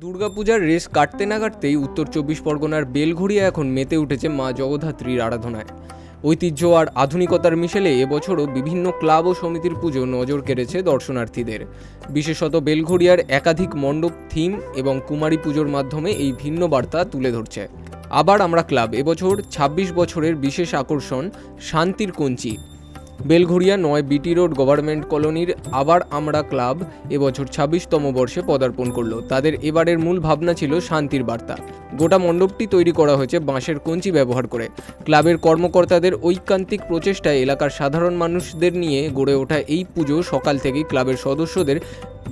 দুর্গাপূজার রেশ কাটতে না কাটতেই উত্তর চব্বিশ পরগনার বেলঘড়িয়া এখন মেতে উঠেছে মা জগদ্ধাত্রীর আরাধনায়। ঐতিহ্য আর আধুনিকতার মিশেলে এবছরও বিভিন্ন ক্লাব ও সমিতির পুজো নজর কেড়েছে দর্শনার্থীদের। বিশেষত বেলঘড়িয়ার একাধিক মণ্ডপ থিম এবং কুমারী পুজোর মাধ্যমে এই ভিন্ন বার্তা তুলে ধরছে। আবার আমরা ক্লাব এবছর ২৬ বছরের বিশেষ আকর্ষণ শান্তির কঞ্চি। বেলঘড়িয়া ৯ বিটি রোড গভর্নমেন্ট কলোনির আবার আমরা ক্লাব এবছর ২৬তম বর্ষে পদার্পণ করল। তাদের এবারের মূল ভাবনা ছিল শান্তির বার্তা। গোটা মণ্ডপটি তৈরি করা হয়েছে বাঁশের কঞ্চি ব্যবহার করে। ক্লাবের কর্মকর্তাদের ঐকান্তিক প্রচেষ্টায় এলাকার সাধারণ মানুষদের নিয়ে গড়ে ওঠা এই পুজো সকাল থেকেই ক্লাবের সদস্যদের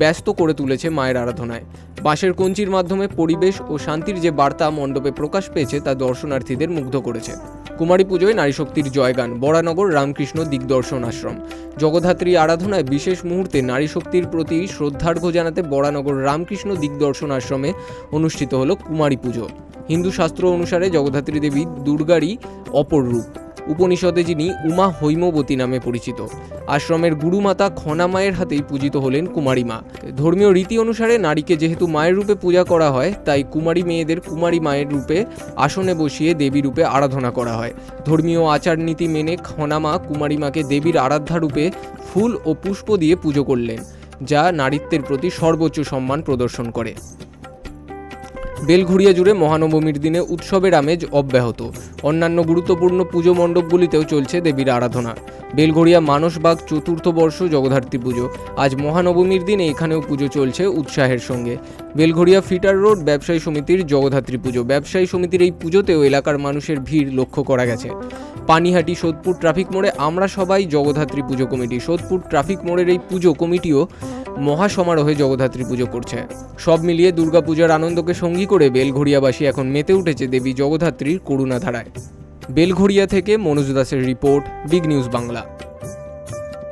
ব্যস্ত করে তুলেছে মায়ের আরাধনায়। বাঁশের কঞ্চির মাধ্যমে পরিবেশ ও শান্তির যে বার্তা মণ্ডপে প্রকাশ পেয়েছে তা দর্শনার্থীদের মুগ্ধ করেছে। কুমারী পুজোয় নারী শক্তির জয়গান, বরানগর রামকৃষ্ণ দিগদর্শন আশ্রম। জগদ্ধাত্রী আরাধনায় বিশেষ মুহূর্তে নারী শক্তির প্রতি শ্রদ্ধার্ঘ্য জানাতে বরানগর রামকৃষ্ণ দিগদর্শন আশ্রমে অনুষ্ঠিত হল কুমারী পুজো। হিন্দু শাস্ত্র অনুসারে জগদ্ধাত্রী দেবী দুর্গারই অপর রূপ। উপনিষদে যিনি উমা হৈমবতী নামে পরিচিত। আশ্রমের গুরুমাতা খনা মায়ের হাতেই পূজিত হলেন কুমারী মা। ধর্মীয় রীতি অনুসারে নারীকে যেহেতু মায়ের রূপে পূজা করা হয়, তাই কুমারী মেয়েদের কুমারী মায়ের রূপে আসনে বসিয়ে দেবী রূপে আরাধনা করা হয়। ধর্মীয় আচার নীতি মেনে খনা মা কুমারী মাকে দেবীর আরাধ্যা রূপে ফুল ও পুষ্প দিয়ে পুজো করলেন, যা নারীত্বের প্রতি সর্বোচ্চ সম্মান প্রদর্শন করে। বেলঘড়িয়া জুড়ে মহানবমীর দিনে উৎসবের আমেজ অব্যাহত। অন্যান্য গুরুত্বপূর্ণ পুজো মণ্ডপগুলিতেও চলছে দেবীর আরাধনা। বেলঘড়িয়া মানসবাগ চতুর্থ বর্ষ জগদ্ধাত্রী পুজো। আজ মহানবমীর দিনে এখানেও পুজো চলছে উৎসাহের সঙ্গে। বেলঘড়িয়া ফিটার রোড ব্যবসায়ী সমিতির জগদ্ধাত্রী পুজো। ব্যবসায়ী সমিতির এই পুজোতেও এলাকার মানুষের ভিড় লক্ষ্য করা গেছে। পানিহাটি সোদপুর ট্রাফিক মোড়ে আমরা সবাই জগদ্ধাত্রী পুজো কমিটি। সোদপুর ট্রাফিক মোড়ের এই পুজো কমিটিও মহাসমারোহে জগদ্ধাত্রী পুজো করছে। সব মিলিয়ে দুর্গাপূজার আনন্দকে সঙ্গী করে বেলঘড়িয়াবাসী এখন মেতে উঠেছে দেবী জগদ্ধাত্রীর করুণাধারায়। বেলঘড়িয়া থেকে মনোজ দাসের রিপোর্ট, বিগ নিউজ বাংলা।